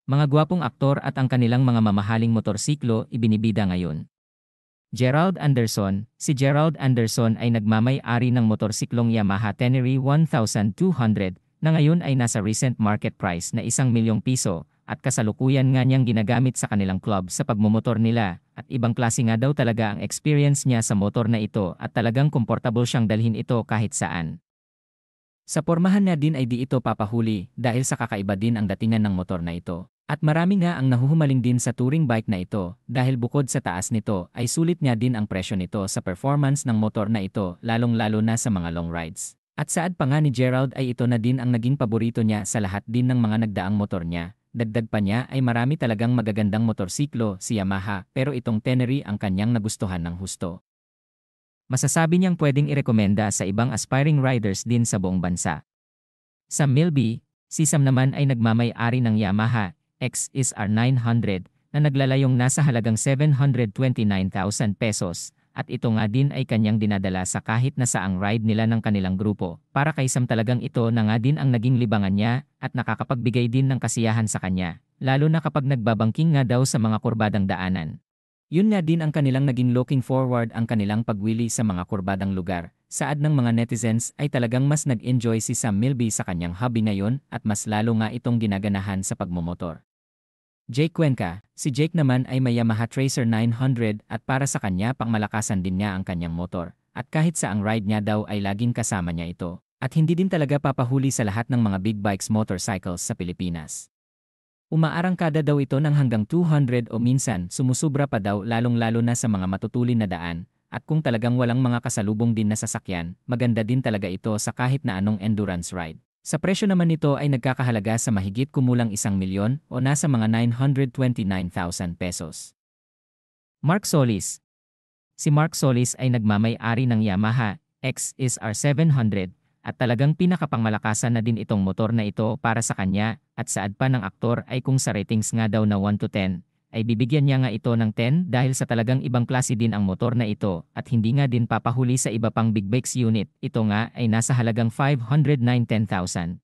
Mga gwapong aktor at ang kanilang mga mamahaling motorsiklo ibinibida ngayon. Gerald Anderson. Si Gerald Anderson ay nagmamay-ari ng motorsiklong Yamaha Tenere 1200 na ngayon ay nasa recent market price na ₱1,000,000 at kasalukuyan nga niyang ginagamit sa kanilang club sa pagmumotor nila at ibang klase nga daw talaga ang experience niya sa motor na ito at talagang komportable siyang dalhin ito kahit saan. Sa pormahan niya din ay di ito papahuli dahil sa kakaiba din ang datingan ng motor na ito. At marami nga ang nahuhumaling din sa touring bike na ito dahil bukod sa taas nito ay sulit niya din ang presyo nito sa performance ng motor na ito lalong-lalo na sa mga long rides. At saad pa nga ni Gerald ay ito na din ang naging paborito niya sa lahat din ng mga nagdaang motor niya. Dagdag pa niya ay marami talagang magagandang motorsiklo si Yamaha pero itong Tenere ang kanyang nagustuhan ng husto. Masasabi niyang pwedeng irekomenda sa ibang aspiring riders din sa buong bansa. Sam Milby, si Sam naman ay nagmamay-ari ng Yamaha XSR 900 na naglalayong nasa halagang ₱729,000 at ito nga din ay kanyang dinadala sa kahit na saang ride nila ng kanilang grupo. Para kay Sam talagang ito na nga din ang naging libangan niya at nakakapagbigay din ng kasiyahan sa kanya, lalo na kapag nagbabangking nga daw sa mga kurbadang daanan. Yun nga din ang kanilang naging looking forward ang kanilang pagwili sa mga kurbadang lugar. Saad ng mga netizens ay talagang mas nag-enjoy si Sam Milby sa kanyang hobby ngayon at mas lalo nga itong ginaganahan sa pagmumotor. Jake Cuenca, si Jake naman ay may Yamaha Tracer 900 at para sa kanya pangmalakasan din niya ang kanyang motor. At kahit sa ang ride niya daw ay laging kasama niya ito. At hindi din talaga papahuli sa lahat ng mga big bikes motorcycles sa Pilipinas. Umaarangkada daw ito ng hanggang 200 o minsan sumusubra pa daw lalong-lalo na sa mga matutulin na daan. At kung talagang walang mga kasalubong din na sasakyan, maganda din talaga ito sa kahit na anong endurance ride. Sa presyo naman nito ay nagkakahalaga sa mahigit kumulang ₱1,000,000 o nasa mga ₱929,000. Mark Solis. Si Mark Solis ay nagmamay-ari ng Yamaha XSR 700 at talagang pinakapangmalakasan na din itong motor na ito para sa kanya at saad pa ng aktor ay kung sa ratings nga daw na 1 to 10 ay bibigyan niya nga ito ng 10 dahil sa talagang ibang klase din ang motor na ito at hindi nga din papahuli sa iba pang big bikes unit. Ito nga ay nasa halagang ₱509,000.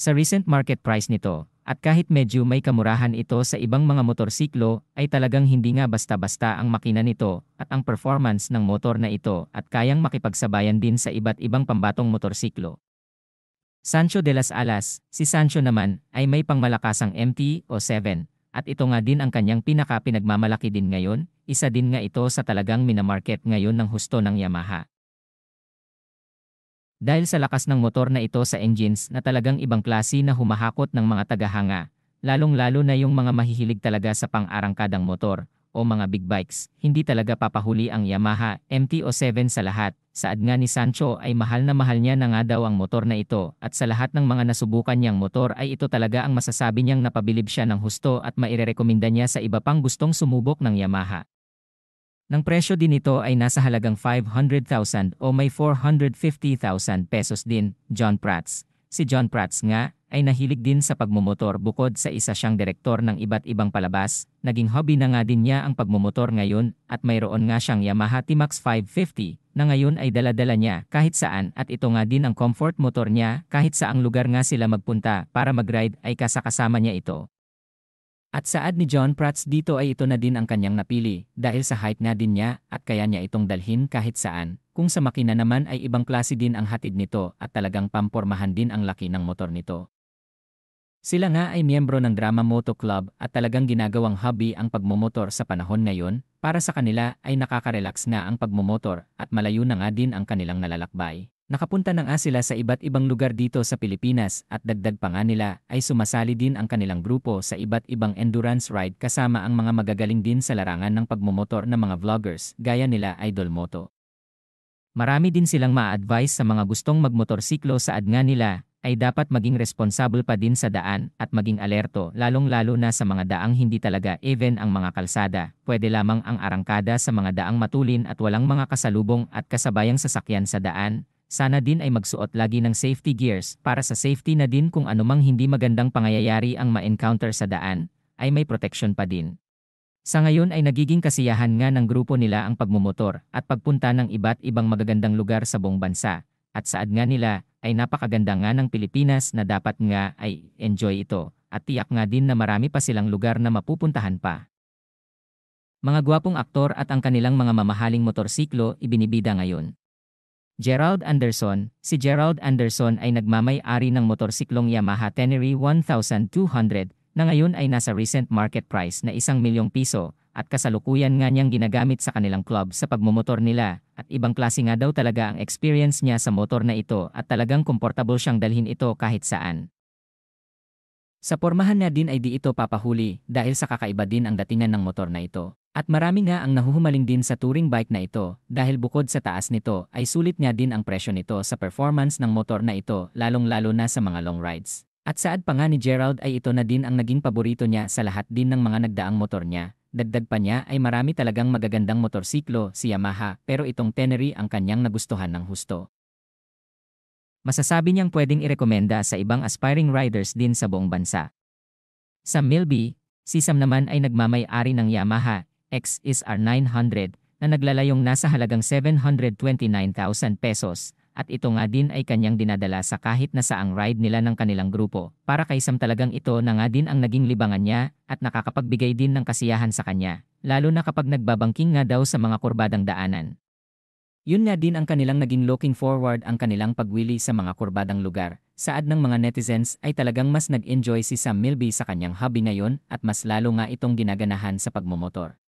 Sa recent market price nito, at kahit medyo may kamurahan ito sa ibang mga motorsiklo, ay talagang hindi nga basta-basta ang makina nito at ang performance ng motor na ito at kayang makipagsabayan din sa iba't ibang pambatong motorsiklo. Sancho de las Alas, si Sancho naman ay may pangmalakasang MT-07 at ito nga din ang kanyang pinagmamalaki din ngayon, isa din nga ito sa talagang minamarket ngayon ng husto ng Yamaha. Dahil sa lakas ng motor na ito sa engines na talagang ibang klase na humahakot ng mga tagahanga, lalong-lalo na yung mga mahihilig talaga sa pang-arangkadang motor o mga big bikes, hindi talaga papahuli ang Yamaha MT-07 sa lahat. Saad nga ni Sancho ay mahal na nga daw ang motor na ito at sa lahat ng mga nasubukan niyang motor ay ito talaga ang masasabi niyang napabilib siya ng husto at mairerekomenda niya sa iba pang gustong sumubok ng Yamaha. Nang presyo din ito ay nasa halagang 500,000 o may ₱450,000 din. John Prats. Si John Prats nga ay nahilig din sa pagmumotor bukod sa isa siyang direktor ng iba't ibang palabas. Naging hobby na nga din niya ang pagmumotor ngayon at mayroon nga siyang Yamaha T-Max 550 na ngayon ay dala-dala niya kahit saan at ito nga din ang comfort motor niya kahit saang lugar nga sila magpunta para mag-ride ay kasakasama niya ito. At saad ni John Prats dito ay ito na din ang kanyang napili dahil sa height nga din niya at kaya niya itong dalhin kahit saan. Kung sa makina naman ay ibang klase din ang hatid nito at talagang pampormahan din ang laki ng motor nito. Sila nga ay miyembro ng Drama Moto Club at talagang ginagawang hobby ang pagmumotor sa panahon ngayon. Para sa kanila ay nakaka-relax na ang pagmumotor at malayo na nga din ang kanilang nalalakbay. Nakapunta na nga sila sa iba't ibang lugar dito sa Pilipinas at dagdag pa nga nila ay sumasali din ang kanilang grupo sa iba't ibang endurance ride kasama ang mga magagaling din sa larangan ng pagmumotor na mga vloggers gaya nila Idol Moto. Marami din silang ma-advise sa mga gustong magmotorsiklo saad nga nila ay dapat maging responsable pa din sa daan at maging alerto lalong-lalo na sa mga daang hindi talaga even ang mga kalsada. Pwede lamang ang arangkada sa mga daang matulin at walang mga kasalubong at kasabayang sasakyan sa daan. Sana din ay magsuot lagi ng safety gears para sa safety na din kung anumang hindi magandang pangyayari ang ma-encounter sa daan, ay may protection pa din. Sa ngayon ay nagiging kasiyahan nga ng grupo nila ang pagmumotor at pagpunta ng iba't ibang magagandang lugar sa buong bansa. At saad nga nila ay napakaganda nga ng Pilipinas na dapat nga ay enjoy ito. at tiyak nga din na marami pa silang lugar na mapupuntahan pa. Mga gwapong aktor at ang kanilang mga mamahaling motorsiklo ibinibida ngayon. Gerald Anderson. Si Gerald Anderson ay nagmamay-ari ng motorsiklong Yamaha Tenere 1200 na ngayon ay nasa recent market price na 1,000,000 piso at kasalukuyan nga niyang ginagamit sa kanilang club sa pagmumotor nila at ibang klase nga daw talaga ang experience niya sa motor na ito at talagang komportable siyang dalhin ito kahit saan. Sa pormahan niya din ay di ito papahuli dahil sa kakaiba din ang datingan ng motor na ito. At marami nga ang nahuhumaling din sa touring bike na ito dahil bukod sa taas nito ay sulit nga din ang presyo nito sa performance ng motor na ito lalong-lalo na sa mga long rides. At saad pa nga ni Gerald ay ito na din ang naging paborito niya sa lahat din ng mga nagdaang motor niya. Dagdag pa niya ay marami talagang magagandang motorsiklo si Yamaha pero itong Tenere ang kanyang nagustuhan ng husto. Masasabi niyang pwedeng irekomenda sa ibang aspiring riders din sa buong bansa. Sam Milby. Si Sam naman ay nagmamay-ari ng Yamaha XSR 900 na naglalayong nasa halagang 729,000 pesos at ito nga din ay kanyang dinadala sa kahit na saang ride nila ng kanilang grupo. Para kay Sam talagang ito na nga din ang naging libangan niya at nakakapagbigay din ng kasiyahan sa kanya, lalo na kapag nagbabangking nga daw sa mga kurbadang daanan. Yun nga din ang kanilang naging looking forward ang kanilang pagwili sa mga kurbadang lugar. Saad ng mga netizens ay talagang mas nag-enjoy si Sam Milby sa kanyang hobby ngayon at mas lalo nga itong ginaganahan sa pagmumotor.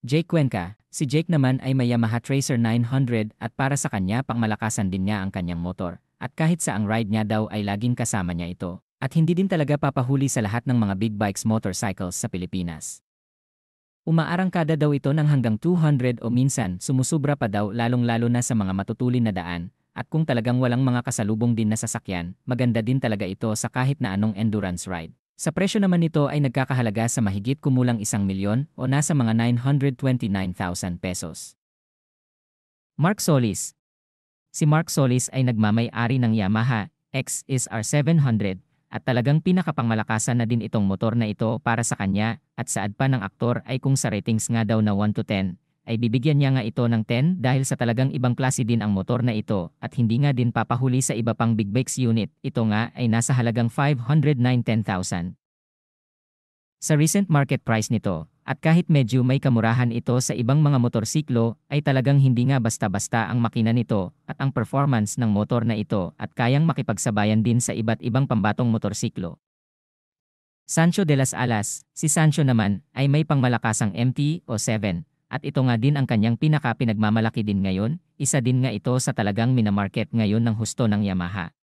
Jake Cuenca. Si Jake naman ay may Yamaha Tracer 900 at para sa kanya pangmalakasan din niya ang kanyang motor. At kahit saang ride niya daw ay laging kasama niya ito. At hindi din talaga papahuli sa lahat ng mga big bikes motorcycles sa Pilipinas. Umaarangkada daw ito ng hanggang 200 o minsan sumusubra pa daw lalong-lalo na sa mga matutulin na daan. At kung talagang walang mga kasalubong din na sasakyan, maganda din talaga ito sa kahit na anong endurance ride. Sa presyo naman nito ay nagkakahalaga sa mahigit kumulang 1,000,000 o nasa mga 929,000 pesos. Mark Solis. Si Mark Solis ay nagmamay-ari ng Yamaha XSR 700 at talagang pinakapangmalakasan na din itong motor na ito para sa kanya at saad pa ng aktor ay kung sa ratings nga daw na 1 to 10 ay bibigyan niya nga ito ng 10 dahil sa talagang ibang klase din ang motor na ito at hindi nga din papahuli sa iba pang big bikes unit. Ito nga ay nasa halagang 509,000. Sa recent market price nito, at kahit medyo may kamurahan ito sa ibang mga motorsiklo, ay talagang hindi nga basta-basta ang makina nito at ang performance ng motor na ito at kayang makipagsabayan din sa iba't ibang pambatong motorsiklo. Sancho de las Alas. Si Sancho naman ay may pangmalakasang MT o 7 at ito nga din ang kanyang pinaka-pinagmamalaki din ngayon, isa din nga ito sa talagang minamarket ngayon ng husto ng Yamaha.